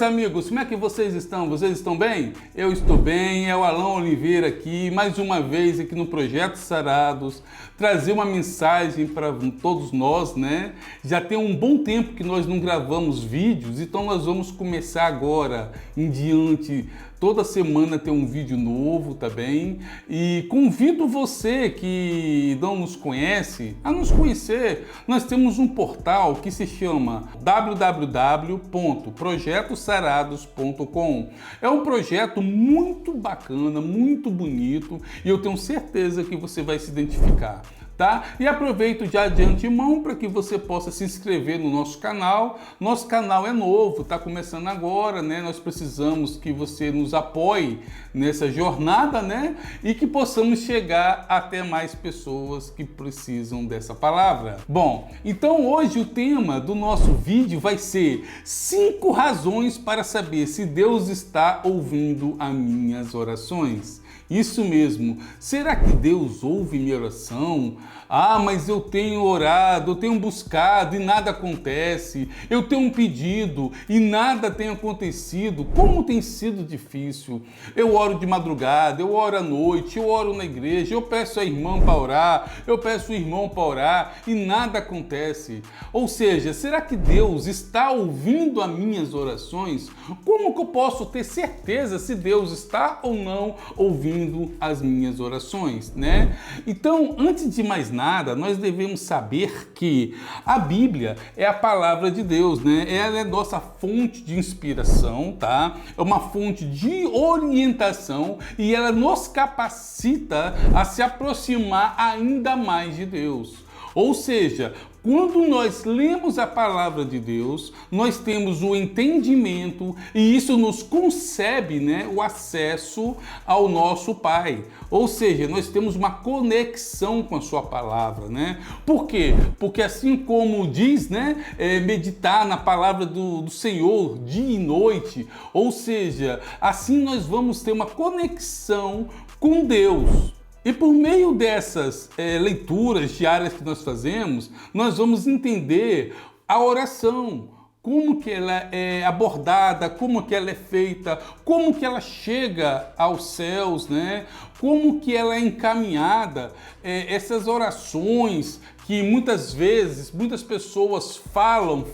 meus amigos, como é que vocês estão? Vocês estão bem? Eu estou bem, é o Alan Oliveira aqui, mais uma vez aqui no Projeto Sarados, trazer uma mensagem para todos nós, né? Já tem um bom tempo que nós não gravamos vídeos, então nós vamos começar agora em diante. Toda semana tem um vídeo novo, tá bem? E convido você que não nos conhece a nos conhecer. Nós temos um portal que se chama www.projetosarados.com. É um projeto muito bacana, muito bonito e eu tenho certeza que você vai se identificar. Tá? E aproveito já de antemão para que você possa se inscrever no nosso canal. Nosso canal é novo, está começando agora, né? Nós precisamos que você nos apoie nessa jornada, né? E que possamos chegar até mais pessoas que precisam dessa palavra. Bom, então hoje o tema do nosso vídeo vai ser 5 razões para saber se Deus está ouvindo as minhas orações. Isso mesmo. Será que Deus ouve minha oração? Ah, mas eu tenho orado, eu tenho buscado e nada acontece. Eu tenho um pedido e nada tem acontecido. Como tem sido difícil. Eu oro de madrugada, eu oro à noite, eu oro na igreja, eu peço a irmã para orar, eu peço o irmão para orar e nada acontece. Ou seja, será que Deus está ouvindo as minhas orações? Como que eu posso ter certeza se Deus está ou não ouvindo as minhas orações, né? Então, antes de mais nada, nós devemos saber que a Bíblia é a palavra de Deus, né? Ela é nossa fonte de inspiração, tá? É uma fonte de orientação e ela nos capacita a se aproximar ainda mais de Deus. Ou seja, quando nós lemos a palavra de Deus, nós temos o entendimento e isso nos concebe, né, o acesso ao nosso Pai. Ou seja, nós temos uma conexão com a sua palavra, né? Por quê? Porque assim como diz, né, meditar na palavra do Senhor dia e noite, ou seja, assim nós vamos ter uma conexão com Deus. E por meio dessas leituras diárias que nós fazemos, nós vamos entender a oração, como que ela é abordada, como que ela é feita, como que ela chega aos céus, né? Como que ela é encaminhada, essas orações que muitas vezes, muitas pessoas falam,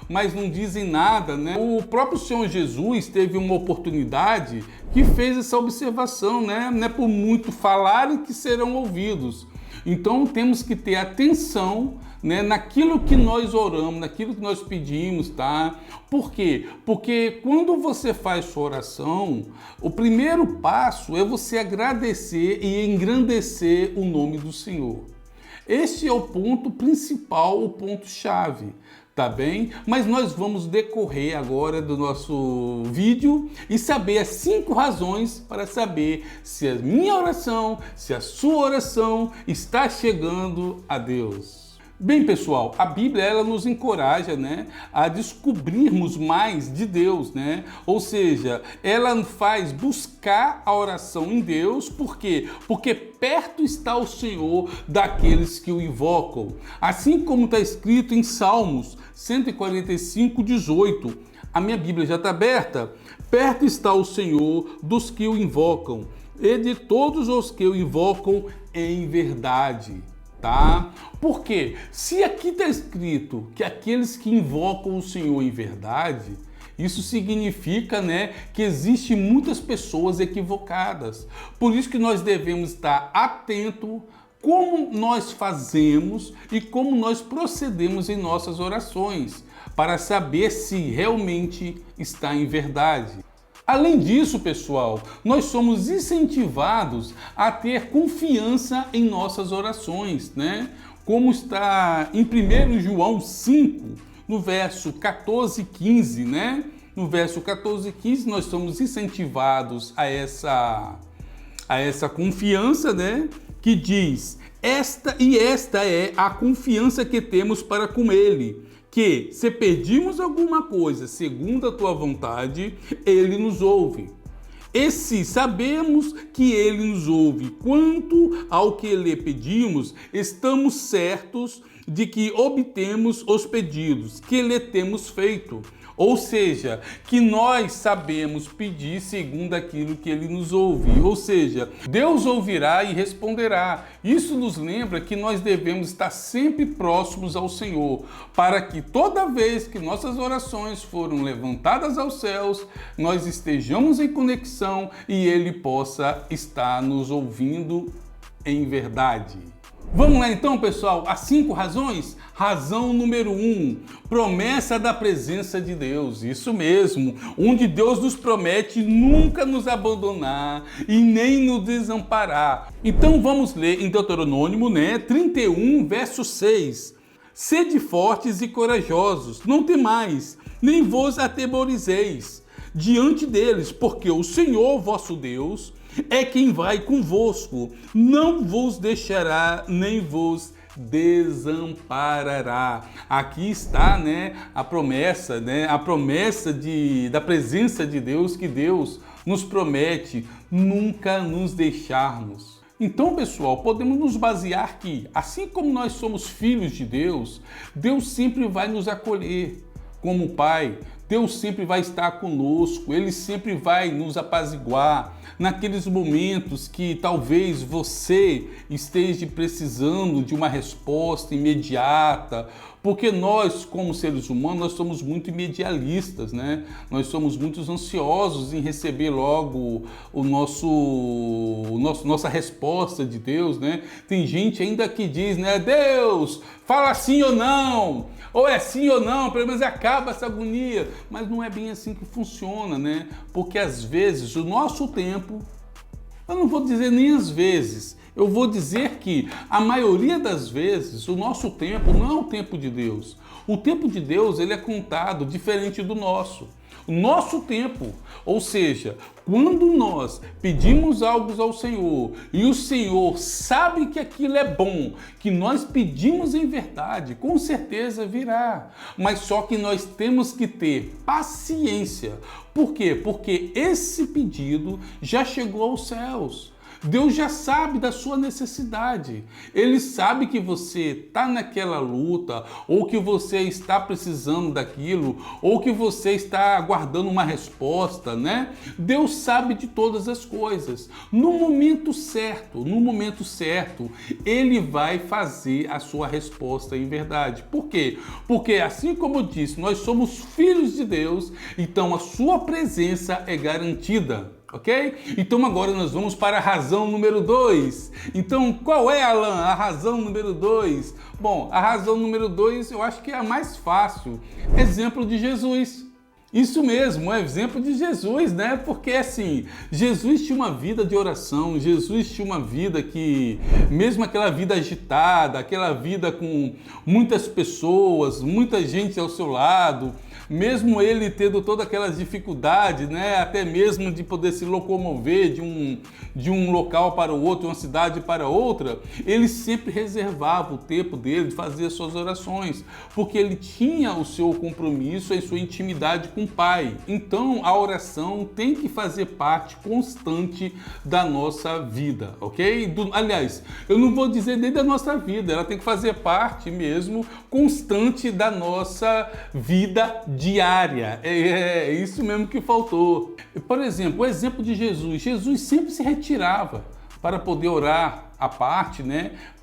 mas não dizem nada, né? O próprio Senhor Jesus teve uma oportunidade que fez essa observação, né? Não é por muito falarem que serão ouvidos. Então temos que ter atenção, né, naquilo que nós oramos, naquilo que nós pedimos, tá? Por quê? Porque quando você faz sua oração, o primeiro passo é você agradecer e engrandecer o nome do Senhor. Este é o ponto principal, o ponto-chave. Tá bem? Mas nós vamos decorrer agora do nosso vídeo e saber as 5 razões para saber se a minha oração, se a sua oração está chegando a Deus. Bem, pessoal, a Bíblia ela nos encoraja, né, a descobrirmos mais de Deus, né? Ou seja, ela faz buscar a oração em Deus, por quê? Porque perto está o Senhor daqueles que o invocam. Assim como está escrito em Salmos 145, 18. A minha Bíblia já está aberta. Perto está o Senhor dos que o invocam e de todos os que o invocam em verdade. Tá? Por quê? Se aqui está escrito que aqueles que invocam o Senhor em verdade, isso significa, né, que existem muitas pessoas equivocadas. Por isso que nós devemos estar atentos como nós fazemos e como nós procedemos em nossas orações, para saber se realmente está em verdade. Além disso, pessoal, nós somos incentivados a ter confiança em nossas orações, né? Como está em 1 João 5, no verso 14 e 15, né? No verso 14 e 15 nós somos incentivados a essa confiança, né? Que diz, esta é a confiança que temos para com Ele, que se pedimos alguma coisa segundo a tua vontade, Ele nos ouve. E se sabemos que Ele nos ouve quanto ao que lhe pedimos, estamos certos de que obtemos os pedidos que lhe temos feito. Ou seja, que nós sabemos pedir segundo aquilo que Ele nos ouve. Ou seja, Deus ouvirá e responderá. Isso nos lembra que nós devemos estar sempre próximos ao Senhor, para que toda vez que nossas orações foram levantadas aos céus, nós estejamos em conexão e Ele possa estar nos ouvindo em verdade. Vamos lá então, pessoal, as 5 razões? Razão número 1, promessa da presença de Deus. Isso mesmo, onde Deus nos promete nunca nos abandonar e nem nos desamparar. Então vamos ler em Deuteronômio, 31, verso 6. Sede fortes e corajosos, não temais, nem vos atemorizeis diante deles, porque o Senhor vosso Deus é quem vai convosco, não vos deixará nem vos desamparará. Aqui está, a promessa, da presença de Deus, que Deus nos promete nunca nos deixarmos. Então, pessoal, podemos nos basear que, assim como nós somos filhos de Deus, Deus sempre vai nos acolher como Pai. Deus sempre vai estar conosco, Ele sempre vai nos apaziguar naqueles momentos que talvez você esteja precisando de uma resposta imediata, porque nós, como seres humanos, nós somos muito imedialistas, Nós somos muito ansiosos em receber logo nossa resposta de Deus, Tem gente ainda que diz, Deus, fala sim ou não, ou é sim ou não, pelo menos acaba essa agonia. Mas não é bem assim que funciona, Porque às vezes o nosso tempo, eu não vou dizer nem às vezes, eu vou dizer que a maioria das vezes o nosso tempo não é o tempo de Deus. O tempo de Deus, ele é contado diferente do nosso. O nosso tempo, ou seja, quando nós pedimos algo ao Senhor e o Senhor sabe que aquilo é bom, que nós pedimos em verdade, com certeza virá. Mas só que nós temos que ter paciência. Por quê? Porque esse pedido já chegou aos céus. Deus já sabe da sua necessidade. Ele sabe que você está naquela luta, ou que você está precisando daquilo, ou que você está aguardando uma resposta, Deus sabe de todas as coisas. No momento certo, Ele vai fazer a sua resposta em verdade. Por quê? Porque assim como eu disse, nós somos filhos de Deus, então a sua presença é garantida. Ok? Então agora nós vamos para a razão número 2. Então qual é, Alan, a razão número 2? Bom, a razão número 2 eu acho que é a mais fácil. Exemplo de Jesus. Isso mesmo, é exemplo de Jesus, Porque assim, Jesus tinha uma vida de oração, Jesus tinha uma vida que, mesmo aquela vida agitada, aquela vida com muitas pessoas, muita gente ao seu lado, mesmo ele tendo todas aquelas dificuldades, até mesmo de poder se locomover de um local para o outro, de uma cidade para outra, ele sempre reservava o tempo dele de fazer as suas orações, porque ele tinha o seu compromisso e sua intimidade com o Pai. Então a oração tem que fazer parte constante da nossa vida, ok? Aliás, eu não vou dizer nem da nossa vida, ela tem que fazer parte mesmo constante da nossa vida diária. É isso mesmo que faltou. Por exemplo, o exemplo de Jesus. Jesus sempre se retirava para poder orar à parte,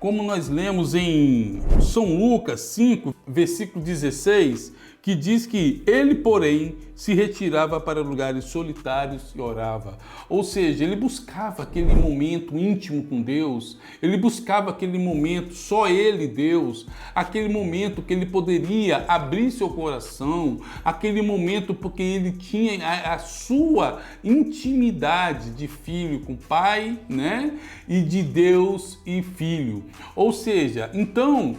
Como nós lemos em São Lucas 5, versículo 16, que diz que ele, porém, se retirava para lugares solitários e orava. Ou seja, ele buscava aquele momento íntimo com Deus, ele buscava aquele momento, só ele, Deus, aquele momento que ele poderia abrir seu coração, aquele momento porque ele tinha a sua intimidade de filho com o Pai, E de Deus e filho. Ou seja, então,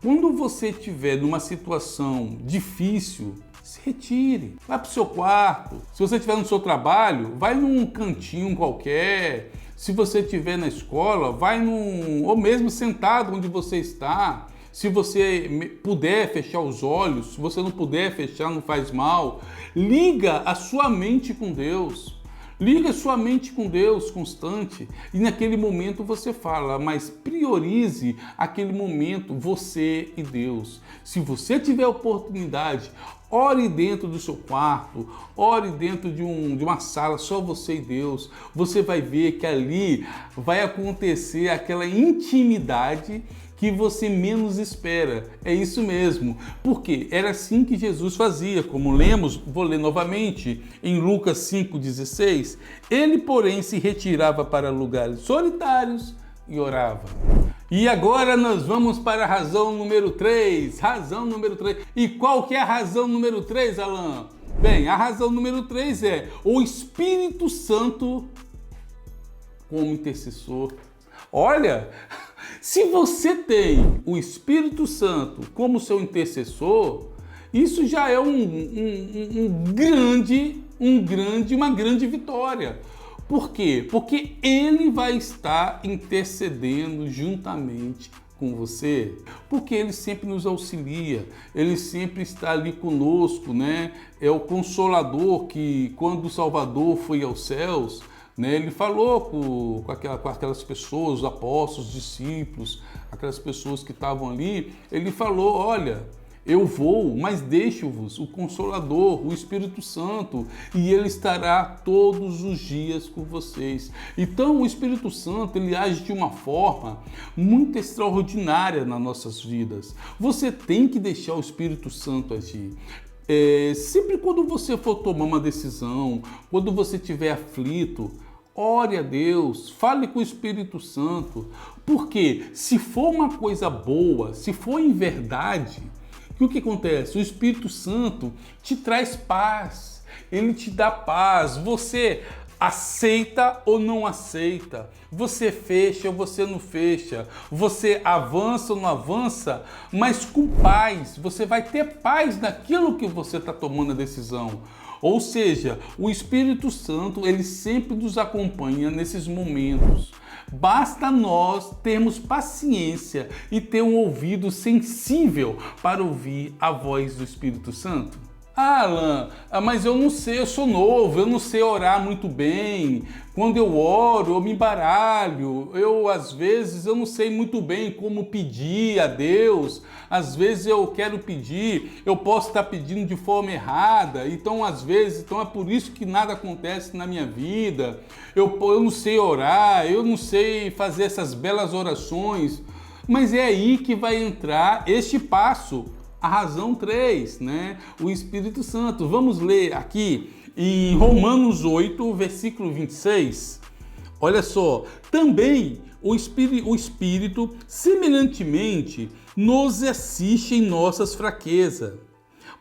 quando você estiver numa situação difícil, se retire, vai para o seu quarto. Se você estiver no seu trabalho, vai num cantinho qualquer. Se você estiver na escola, vai ou mesmo sentado onde você está. Se você puder fechar os olhos, se você não puder fechar, não faz mal. Liga a sua mente com Deus. Liga sua mente com Deus constante e naquele momento você fala, mas priorize aquele momento você e Deus. Se você tiver oportunidade, Ore dentro do seu quarto, ore dentro de uma sala, só você e Deus. Você vai ver que ali vai acontecer aquela intimidade que você menos espera. É isso mesmo. Porque era assim que Jesus fazia, como lemos, vou ler novamente, em Lucas 5,16. Ele, porém, se retirava para lugares solitários e orava. E agora nós vamos para a razão número 3. Razão número 3. E qual que é a razão número 3, Alan? Bem, a razão número 3 é o Espírito Santo como intercessor. Olha, se você tem o Espírito Santo como seu intercessor, isso já é uma grande vitória. Por quê? Porque ele vai estar intercedendo juntamente com você, porque ele sempre nos auxilia, ele sempre está ali conosco, né? É o Consolador que, quando o Salvador foi aos céus, né, ele falou com aquelas pessoas, os apóstolos, os discípulos, aquelas pessoas que estavam ali, ele falou, olha, eu vou, mas deixo-vos o Consolador, o Espírito Santo, e ele estará todos os dias com vocês. Então o Espírito Santo, ele age de uma forma muito extraordinária nas nossas vidas. Você tem que deixar o Espírito Santo agir. Sempre quando você for tomar uma decisão, quando você estiver aflito, ore a Deus, fale com o Espírito Santo, porque se for uma coisa boa, se for em verdade, o que acontece? O Espírito Santo te traz paz, ele te dá paz. Você aceita ou não aceita, você fecha ou você não fecha, você avança ou não avança, mas com paz. Você vai ter paz naquilo que você está tomando a decisão. Ou seja, o Espírito Santo, ele sempre nos acompanha nesses momentos. Basta nós termos paciência e ter um ouvido sensível para ouvir a voz do Espírito Santo. Ah, Alan, mas eu não sei, eu sou novo, eu não sei orar muito bem. Quando eu oro, eu me embaralho. Às vezes, eu não sei muito bem como pedir a Deus. Às vezes eu quero pedir, eu posso estar pedindo de forma errada. Então, às vezes, é por isso que nada acontece na minha vida. Eu não sei orar, eu não sei fazer essas belas orações. Mas é aí que vai entrar este passo. A razão 3, né? O Espírito Santo. Vamos ler aqui em Romanos 8, versículo 26. Olha só. Também o Espírito semelhantemente nos assiste em nossas fraquezas,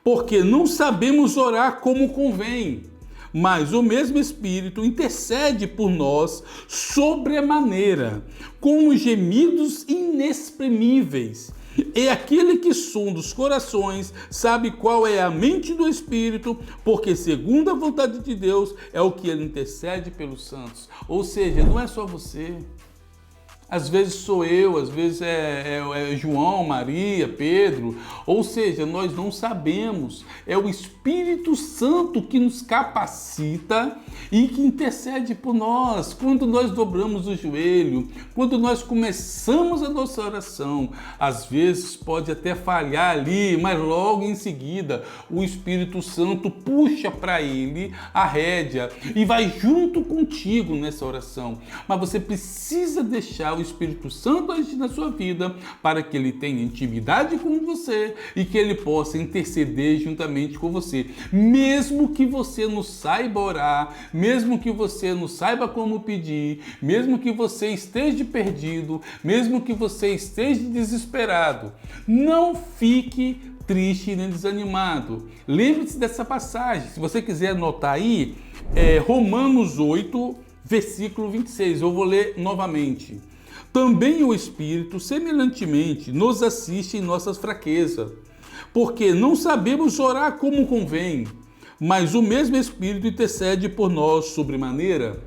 porque não sabemos orar como convém. Mas o mesmo Espírito intercede por nós sobremaneira, com gemidos inexprimíveis. E aquele que sonda os corações sabe qual é a mente do Espírito, porque segundo a vontade de Deus é o que ele intercede pelos santos. Ou seja, não é só você. Às vezes sou eu, às vezes é João, Maria, Pedro. Ou seja, nós não sabemos. É o Espírito Santo que nos capacita e que intercede por nós. Quando nós dobramos o joelho, quando nós começamos a nossa oração, às vezes pode até falhar ali, mas logo em seguida o Espírito Santo puxa para ele a rédea e vai junto contigo nessa oração. Mas você precisa deixar o Espírito Santo agir na sua vida para que ele tenha intimidade com você e que ele possa interceder juntamente com você. Mesmo que você não saiba orar, mesmo que você não saiba como pedir, mesmo que você esteja perdido, mesmo que você esteja desesperado, não fique triste nem desanimado. Lembre-se dessa passagem. Se você quiser anotar aí, Romanos 8, versículo 26. Eu vou ler novamente. Também o Espírito, semelhantemente, nos assiste em nossas fraquezas, porque não sabemos orar como convém, mas o mesmo Espírito intercede por nós sobremaneira,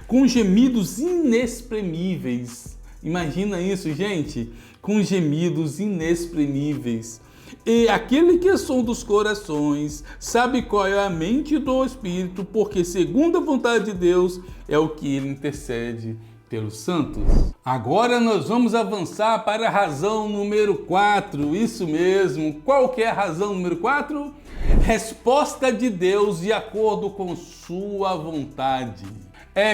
com gemidos inexprimíveis. Imagina isso, gente, com gemidos inexprimíveis. E aquele que sonda os corações sabe qual é a mente do Espírito, porque segundo a vontade de Deus é o que ele intercede pelos santos. Agora nós vamos avançar para a razão número 4. Isso mesmo. Qual que é a razão número 4? resposta de Deus de acordo com sua vontade.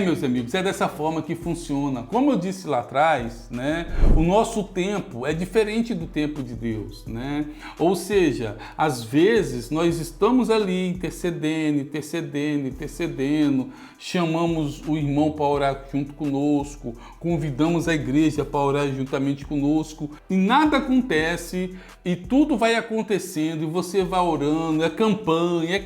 Meus amigos, é dessa forma que funciona. Como eu disse lá atrás, né, o nosso tempo é diferente do tempo de Deus, né? Ou seja, às vezes nós estamos ali intercedendo, chamamos o irmão para orar junto conosco, convidamos a igreja para orar juntamente conosco e nada acontece e tudo vai acontecendo e você vai orando, é campanha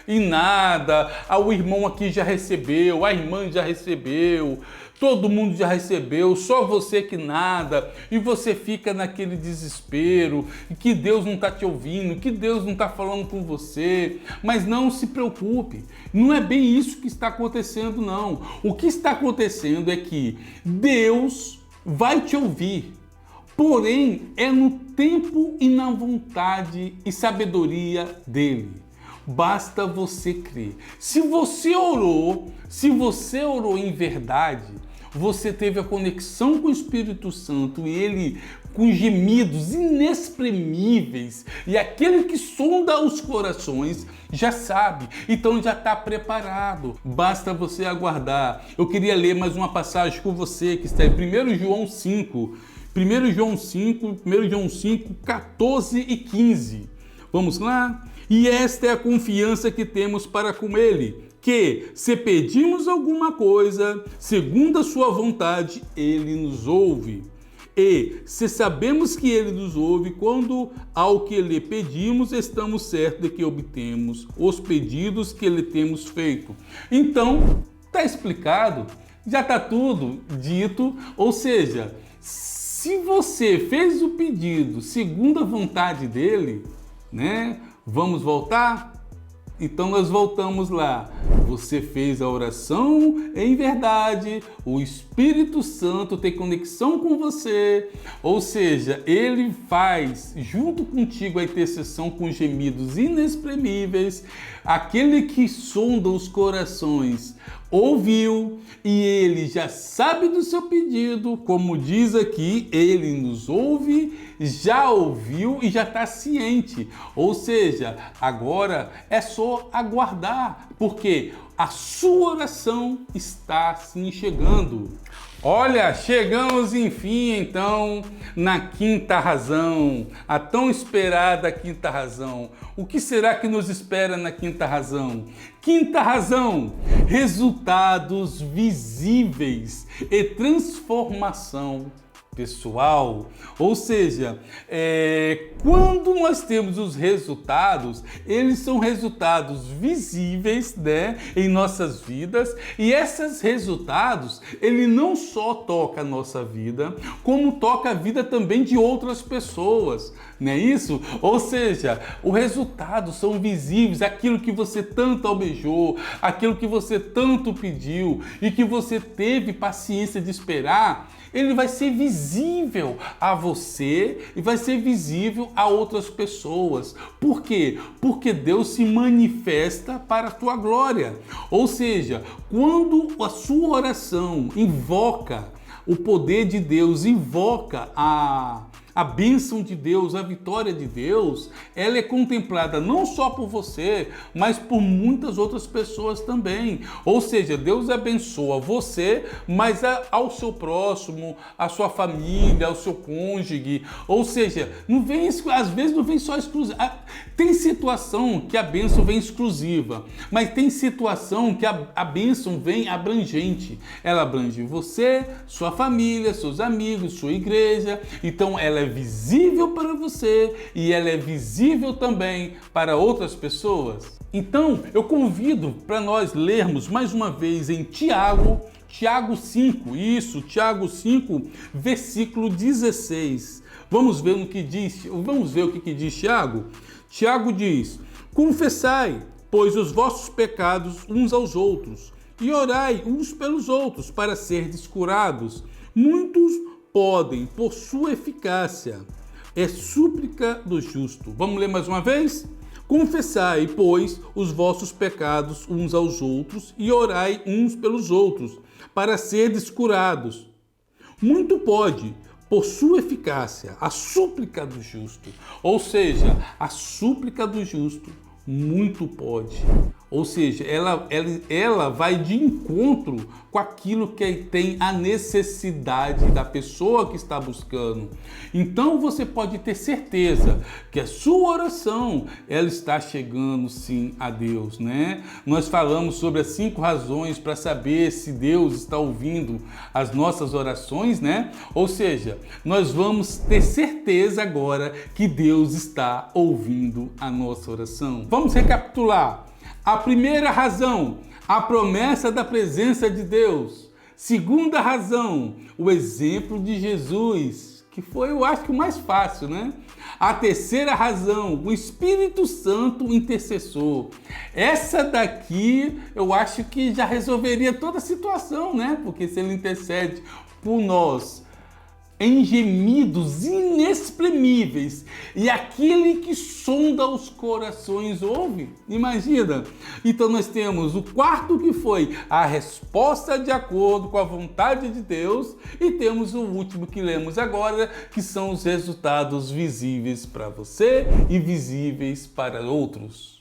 e nada. O irmão aqui já recebeu, a irmã já recebeu, todo mundo já recebeu, só você que nada, e você fica naquele desespero, que Deus não está te ouvindo, que Deus não está falando com você. Mas não se preocupe, não é bem isso que está acontecendo, não. O que está acontecendo é que Deus vai te ouvir, porém é no tempo e na vontade e sabedoria dele. Basta você crer. Se você orou em verdade, você teve a conexão com o Espírito Santo e ele com gemidos inexprimíveis, e aquele que sonda os corações já sabe, então já está preparado. Basta você aguardar. Eu queria ler mais uma passagem com você que está em 1 João 5, 14 e 15. Vamos lá? E esta é a confiança que temos para com ele, que, se pedimos alguma coisa, segundo a sua vontade, ele nos ouve. E, se sabemos que ele nos ouve, quando ao que lhe pedimos, estamos certos de que obtemos os pedidos que lhe temos feito. Então, está explicado, já está tudo dito, ou seja, se você fez o pedido segundo a vontade dele, né? Vamos voltar? Então nós voltamos lá. Você fez a oração em verdade, o Espírito Santo tem conexão com você, ou seja, ele faz junto contigo a intercessão com gemidos inexprimíveis. Aquele que sonda os corações ouviu e ele já sabe do seu pedido, como diz aqui, ele nos ouve, já ouviu e já está ciente. Ou seja, agora é só aguardar, porque a sua oração está sim chegando. Olha, chegamos enfim então na quinta razão, a tão esperada quinta razão. O que será que nos espera na quinta razão? Quinta razão, resultados visíveis e transformação pessoal. Ou seja, quando nós temos os resultados, eles são resultados visíveis, né, em nossas vidas, e esses resultados, ele não só toca a nossa vida, como toca a vida também de outras pessoas, não é isso? Ou seja, os resultados são visíveis, aquilo que você tanto almejou, aquilo que você tanto pediu e que você teve paciência de esperar, ele vai ser visível a você e vai ser visível a outras pessoas. Por quê? Porque Deus se manifesta para a tua glória. Ou seja, quando a sua oração invoca o poder de Deus, invoca a bênção de Deus, a vitória de Deus, ela é contemplada não só por você, mas por muitas outras pessoas também. Ou seja, Deus abençoa você, mas ao seu próximo, à sua família, ao seu cônjuge. Ou seja, não vem, às vezes não vem só exclusiva. Tem situação que a bênção vem exclusiva, mas tem situação que a bênção vem abrangente. Ela abrange você, sua família, seus amigos, sua igreja. Então ela é visível para você e ela é visível também para outras pessoas. Então eu convido para nós lermos mais uma vez em Tiago 5, Tiago 5, versículo 16. Vamos ver o que diz Tiago. Tiago diz: confessai, pois, os vossos pecados uns aos outros, e orai uns pelos outros para serdes curados. Muitos podem, por sua eficácia, é súplica do justo. Vamos ler mais uma vez? Confessai, pois, os vossos pecados uns aos outros e orai uns pelos outros, para serdes curados. Muito pode, por sua eficácia, a súplica do justo. Ou seja, a súplica do justo muito pode. Ou seja, ela vai de encontro com aquilo que tem a necessidade da pessoa que está buscando. Então você pode ter certeza que a sua oração, ela está chegando sim a Deus, né? Nós falamos sobre as 5 razões para saber se Deus está ouvindo as nossas orações, né? Ou seja, nós vamos ter certeza agora que Deus está ouvindo a nossa oração. Vamos recapitular. A primeira razão, a promessa da presença de Deus. Segunda razão, o exemplo de Jesus, que foi, eu acho que o mais fácil, né? A terceira razão, o Espírito Santo intercessor. Essa daqui, eu acho que já resolveria toda a situação, né? Porque se ele intercede por nós, em gemidos inexprimíveis, e aquele que sonda os corações ouve. Imagina! Então nós temos o quarto, que foi a resposta de acordo com a vontade de Deus, e temos o último que lemos agora, que são os resultados visíveis para você e visíveis para outros.